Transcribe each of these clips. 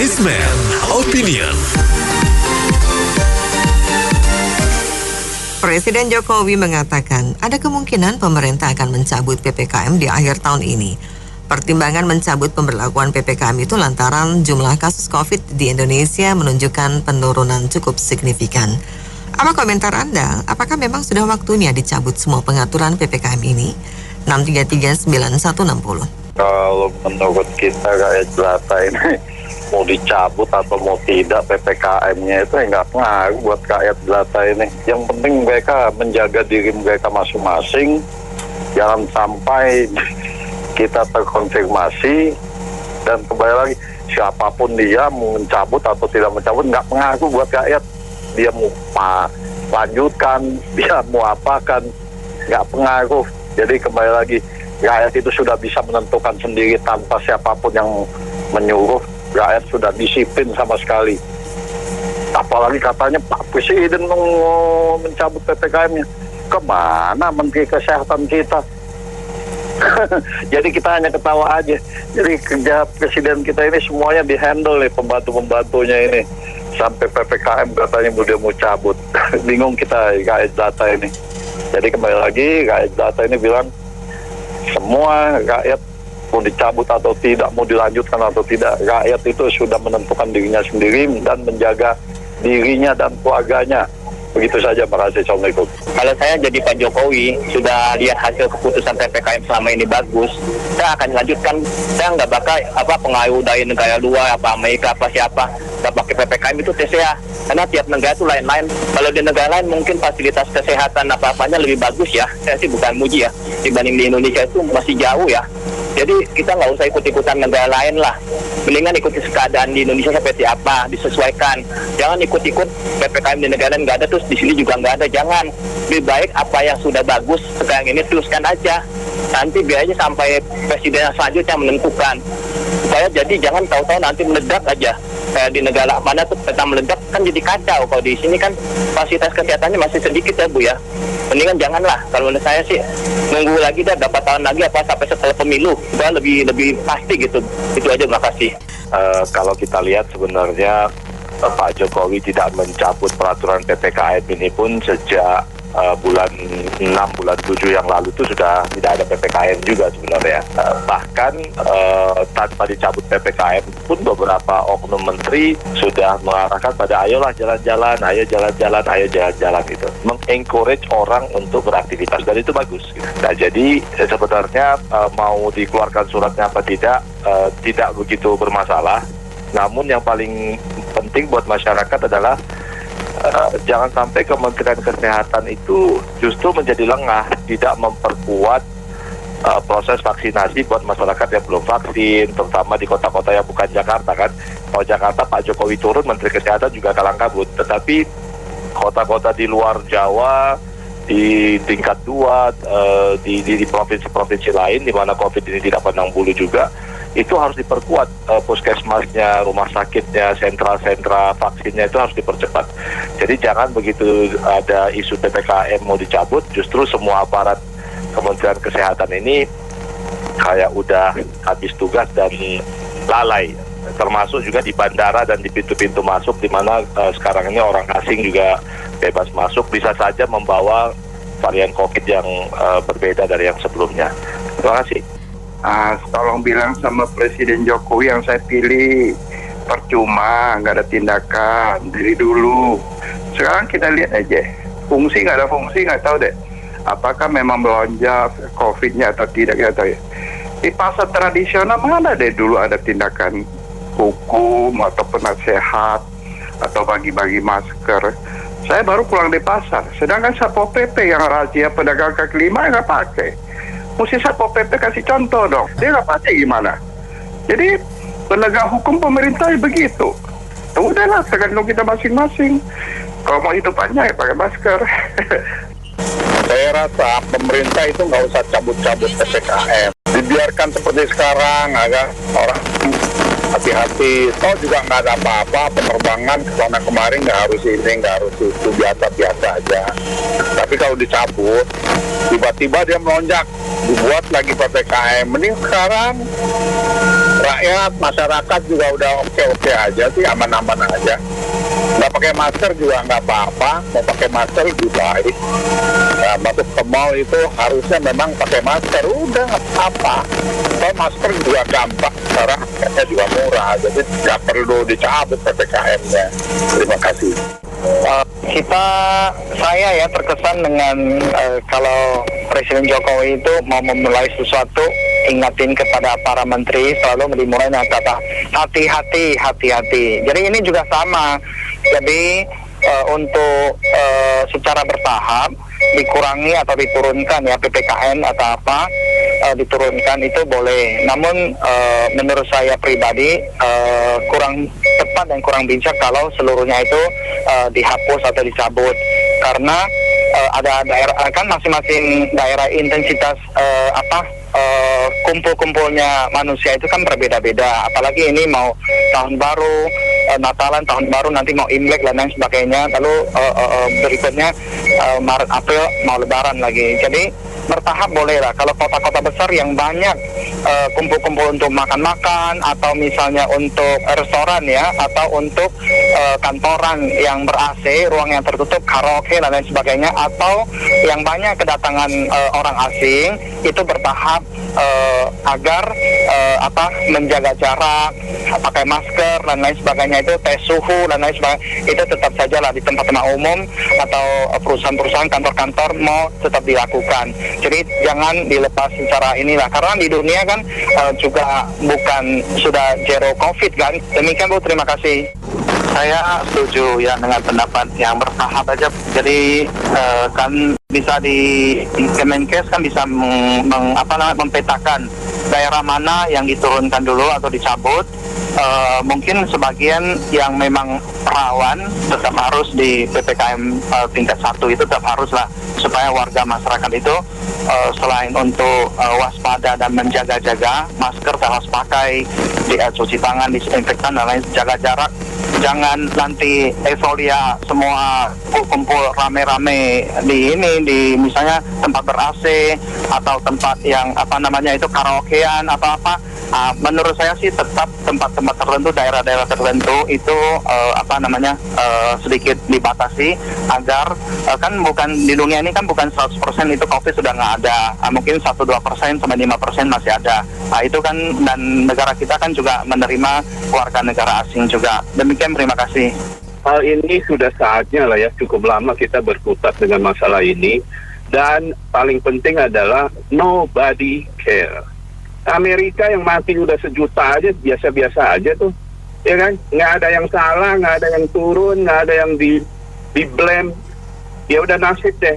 Businessman Opinion. Presiden Jokowi mengatakan ada kemungkinan pemerintah akan mencabut PPKM di akhir tahun ini. Pertimbangan mencabut pemberlakuan PPKM itu lantaran jumlah kasus COVID di Indonesia menunjukkan penurunan cukup signifikan. Apa komentar Anda? Apakah memang sudah waktunya dicabut semua pengaturan PPKM ini? 6339160. Kalau menurut kita kayak jelata ini mau dicabut atau mau tidak PPKM-nya itu nggak pengaruh buat rakyat jelata ini. Yang penting mereka menjaga diri mereka masing-masing, jangan sampai kita terkonfirmasi. Dan kembali lagi, siapapun dia mau mencabut atau tidak mencabut nggak pengaruh buat rakyat. Dia mau lanjutkan, dia mau apakan, nggak pengaruh. Jadi kembali lagi, rakyat itu sudah bisa menentukan sendiri tanpa siapapun yang menyuruh. Rakyat sudah disiplin sama sekali. Apalagi katanya Pak Presiden mau mencabut PPKM-nya. Kemana Menteri Kesehatan kita? Jadi kita hanya ketawa aja. Jadi kerja Presiden kita ini semuanya dihandle oleh pembantu-pembantunya ini. Sampai PPKM katanya udah mau cabut. Bingung kita rakyat data ini. Jadi kembali lagi, rakyat data ini bilang semua rakyat mau dicabut atau tidak, mau dilanjutkan atau tidak, rakyat itu sudah menentukan dirinya sendiri dan menjaga dirinya dan keluarganya. Begitu saja, makasih. Assalamualaikum. Kalau saya jadi Pak Jokowi, sudah lihat hasil keputusan PPKM selama ini bagus, saya akan lanjutkan. Saya nggak bakal pengaruh dari negara luar, Amerika, siapa, nggak pakai PPKM itu TCA. Karena tiap negara itu lain-lain. Kalau di negara lain mungkin fasilitas kesehatan apa-apanya lebih bagus ya. Saya sih bukan muji ya. Dibanding di Indonesia itu masih jauh ya. Jadi kita nggak usah ikut-ikutan negara lain lah. Mendingan ikuti keadaan di Indonesia seperti apa, disesuaikan. Jangan ikut-ikut PPKM di negara lain nggak ada, terus di sini juga nggak ada. Jangan. Lebih baik apa yang sudah bagus sekarang ini teruskan aja. Nanti biar aja sampai presiden selanjutnya menentukan. Supaya jadi jangan tahu-tahu nanti meledak aja. Kayak di negara mana tuh tentang meledak kan jadi kacau. Kalau di sini kan fasilitas kesehatannya masih sedikit ya Bu ya. Mendingan janganlah. Kalau menurut saya sih nunggu lagi dah berapa tahun lagi apa sampai setelah pemilu supaya lebih pasti gitu. Itu aja, makasih. Kalau kita lihat sebenarnya Pak Jokowi tidak mencabut peraturan PPKM ini pun sejak bulan 6, bulan 7 yang lalu itu sudah tidak ada PPKM juga sebenarnya. Bahkan tanpa dicabut PPKM pun beberapa oknum menteri sudah mengarahkan pada ayolah jalan-jalan, ayo jalan-jalan, ayo jalan-jalan gitu. Mengencourage orang untuk beraktivitas dan itu bagus. Gitu. Nah jadi sebenarnya mau dikeluarkan suratnya apa tidak begitu bermasalah. Namun yang paling penting buat masyarakat adalah jangan sampai Kementerian Kesehatan itu justru menjadi lengah, tidak memperkuat proses vaksinasi buat masyarakat yang belum vaksin, terutama di kota-kota yang bukan Jakarta kan. Kalau Jakarta Pak Jokowi turun, Menteri Kesehatan juga kalang kabut. Tetapi kota-kota di luar Jawa, di tingkat 2, di provinsi-provinsi lain, di mana COVID ini tidak pandang bulu juga, itu harus diperkuat puskesmasnya, rumah sakitnya, sentra-sentra vaksinnya itu harus dipercepat. Jadi jangan begitu ada isu PPKM mau dicabut, justru semua aparat Kementerian Kesehatan ini kayak udah habis tugas dan lalai. Termasuk juga di bandara dan di pintu-pintu masuk, di mana sekarang ini orang asing juga bebas masuk, bisa saja membawa varian COVID yang berbeda dari yang sebelumnya. Terima kasih. Tolong bilang sama Presiden Jokowi yang saya pilih percuma, nggak ada tindakan dari dulu. Sekarang kita lihat aja, fungsi nggak ada fungsi, nggak tahu deh. Apakah memang melonjak COVID-nya atau tidak, nggak tahu ya. Di pasar tradisional mana deh dulu ada tindakan hukum atau penasehat atau bagi-bagi masker. Saya baru pulang di pasar, sedangkan Satpol PP yang razia pedagang kaki lima nggak pakai. Mesti Satpol PP kasih contoh dong. Dia nggak pakai gimana? Jadi penegak hukum pemerintah begitu. Udahlah, tergantung kita masing-masing. Kalau mau hidupannya ya pakai masker. Saya rasa pemerintah itu nggak usah cabut-cabut PPKM. Dibiarkan seperti sekarang agar orang hati-hati. Toh juga nggak ada apa-apa, penerbangan ke sana kemarin nggak harus ini, nggak harus itu, biasa-biasa aja. Tapi kalau dicabut, tiba-tiba dia melonjak, dibuat lagi PPKM. Mending sekarang rakyat, masyarakat juga udah oke-oke aja sih, aman-aman aja. Nggak pakai masker juga nggak apa-apa, mau pakai masker lebih baik. Nah, masuk ke mall itu harusnya memang pakai masker, udah nggak apa-apa. Kalau masker juga gampang, sekarang harganya juga murah, jadi nggak perlu dicabut PPKM-nya. Terima kasih. Saya ya terkesan dengan kalau Presiden Jokowi itu mau memulai sesuatu, ingatin kepada para menteri selalu dimulai dengan kata hati-hati. Jadi ini juga sama. Jadi untuk secara bertahap dikurangi atau diturunkan ya PPKM atau apa diturunkan itu boleh. Namun menurut saya pribadi kurang tepat dan kurang bijak kalau seluruhnya itu dihapus atau dicabut, karena ada daerah kan masing-masing daerah intensitas kumpul-kumpulnya manusia itu kan berbeda-beda. Apalagi ini mau tahun baru, Natalan, tahun baru, nanti mau Imlek dan lain sebagainya. Lalu berikutnya Maret April mau Lebaran lagi. Jadi bertahap boleh lah. Kalau kota-kota besar yang banyak kumpul-kumpul untuk makan-makan, atau misalnya untuk restoran ya, atau untuk kantoran yang ber-AC, ruang yang tertutup, karaoke dan lain sebagainya, atau yang banyak kedatangan orang asing, itu bertahap agar menjaga jarak, pakai masker dan lain sebagainya, itu tes suhu dan lain sebagainya, itu tetap saja lah di tempat-tempat umum atau perusahaan-perusahaan, kantor-kantor mau tetap dilakukan. Jadi jangan dilepas secara inilah, karena di dunia kan juga bukan sudah zero COVID kan. Demikian Bu, terima kasih. Saya setuju ya dengan pendapat yang bertahap aja. Jadi kan bisa di Kemenkes kan bisa mempetakan daerah mana yang diturunkan dulu atau dicabut. Mungkin sebagian yang memang rawan tetap harus di PPKM tingkat 1 itu tetap harus lah, supaya warga masyarakat itu selain untuk waspada dan menjaga-jaga, masker harus pakai, cuci tangan, disinfektan dan lain, jaga jarak. Jangan nanti euforia semua kumpul rame-rame di misalnya tempat ber-AC atau tempat yang itu karaokean atau apa. Menurut saya sih tetap tempat-tempat tertentu, daerah-daerah tertentu itu sedikit dibatasi agar kan bukan di dunia ini kan bukan 100% itu COVID sudah nggak ada, mungkin 1-2% sampai 5% masih ada. Itu kan, dan negara kita kan juga menerima warga negara asing juga. Demikian, terima kasih. Hal ini sudah saatnya lah ya, cukup lama kita berkutat dengan masalah ini, dan paling penting adalah nobody care. Amerika yang mati udah 1 juta aja, biasa-biasa aja tuh, ya kan? Nggak ada yang salah, nggak ada yang turun, nggak ada yang di blame. Ya udah nasib deh.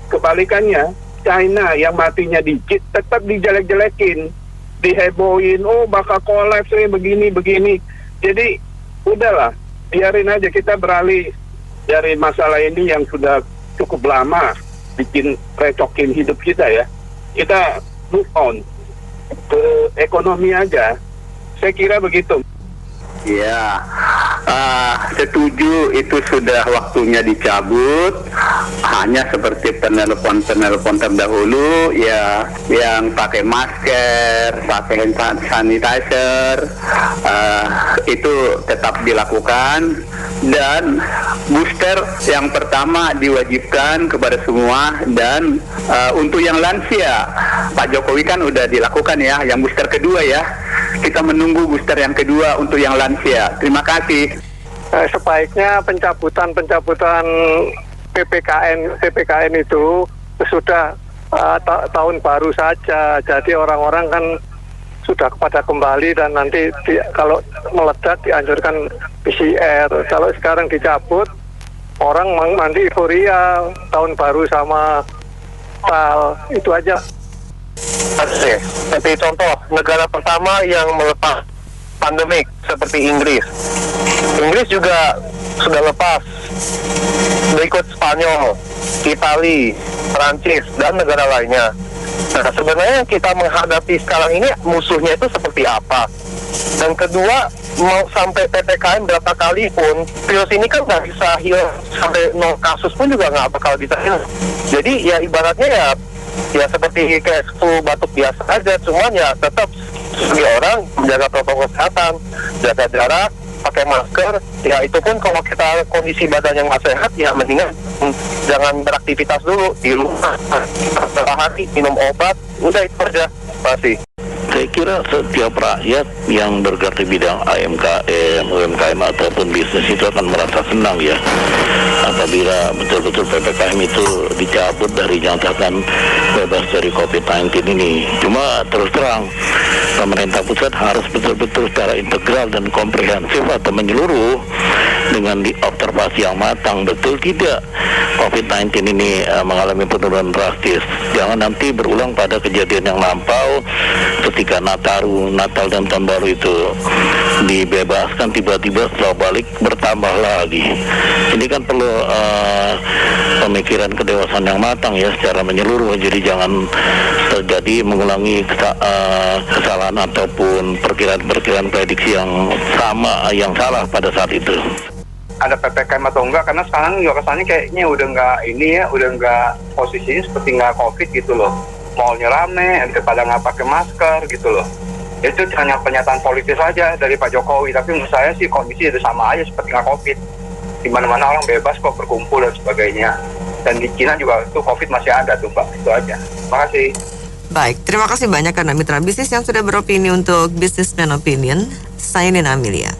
Kebalikannya, China yang matinya dikit tetap dijelek-jelekin, dihebohin, oh bakal kolaps begini. Jadi udahlah, biarin aja, kita beralih dari masalah ini yang sudah cukup lama bikin recokin hidup kita ya. Kita move on ke ekonomi aja. Saya kira begitu. Ya, setuju, itu sudah waktunya dicabut. Hanya seperti penelpon terdahulu ya, yang pakai masker, pakai hand sanitizer, itu tetap dilakukan. Dan booster yang pertama diwajibkan kepada semua, dan untuk yang lansia Pak Jokowi kan udah dilakukan ya, yang booster kedua ya. Kita menunggu booster yang kedua untuk yang lansia. Terima kasih. Sebaiknya pencabutan PPKN itu sudah tahun baru saja. Jadi orang-orang kan sudah pada kembali, dan nanti kalau meledak dianjurkan PCR. Kalau sekarang dicabut, orang nanti euforia tahun baru sama Natal. Itu aja. Seperti contoh, negara pertama yang melepas pandemik seperti Inggris. Inggris juga sudah lepas. Berikut Spanyol, Itali, Perancis, dan negara lainnya. Nah, sebenarnya kita menghadapi sekarang ini musuhnya itu seperti apa? Dan kedua, mau sampai PPKM berapa kali pun, virus ini kan nggak bisa hilang sampai 0 kasus pun juga nggak bakal bisa hilang. Jadi ya ibaratnya ya seperti kayak flu batuk biasa aja, cuman ya tetap sebagai orang menjaga protokol kesehatan, jaga jarak, pakai masker. Ya itu pun kalau kita kondisi badan yang nggak sehat, ya mendingan jangan beraktivitas dulu di rumah, berhari, minum obat, udah itu aja. Masih. Saya kira setiap rakyat yang bergerak di bidang AMKM, UMKM ataupun bisnis itu akan merasa senang ya apabila betul-betul PPKM itu dicabut dari nyatakan bebas dari COVID-19 ini. Cuma terus terang pemerintah pusat harus betul-betul secara integral dan komprehensif atau menyeluruh dengan diobservasi yang matang, betul tidak COVID-19 ini mengalami penurunan drastis. Jangan nanti berulang pada kejadian yang lampau ketika Natal dan Tahun Baru itu dibebaskan, tiba-tiba setelah balik bertambah lagi. Ini kan perlu pemikiran kedewasaan yang matang ya secara menyeluruh. Jadi jangan terjadi mengulangi kesalahan ataupun perkiraan-perkiraan prediksi yang sama, yang salah pada saat itu. Ada PPKM atau enggak, karena sekarang juga kesannya kayaknya udah nggak posisinya seperti nggak COVID gitu loh. Mallnya rame, daripada nggak pakai masker gitu loh. Itu hanya pernyataan politis saja dari Pak Jokowi, tapi menurut saya sih kondisi itu sama aja seperti nggak COVID. Di mana-mana orang bebas kok berkumpul dan sebagainya. Dan di Cina juga tuh COVID masih ada tuh Pak, itu aja. Terima kasih. Baik, terima kasih banyak karena mitra bisnis yang sudah beropini untuk Businessman Opinion. Saya Nina Amelia.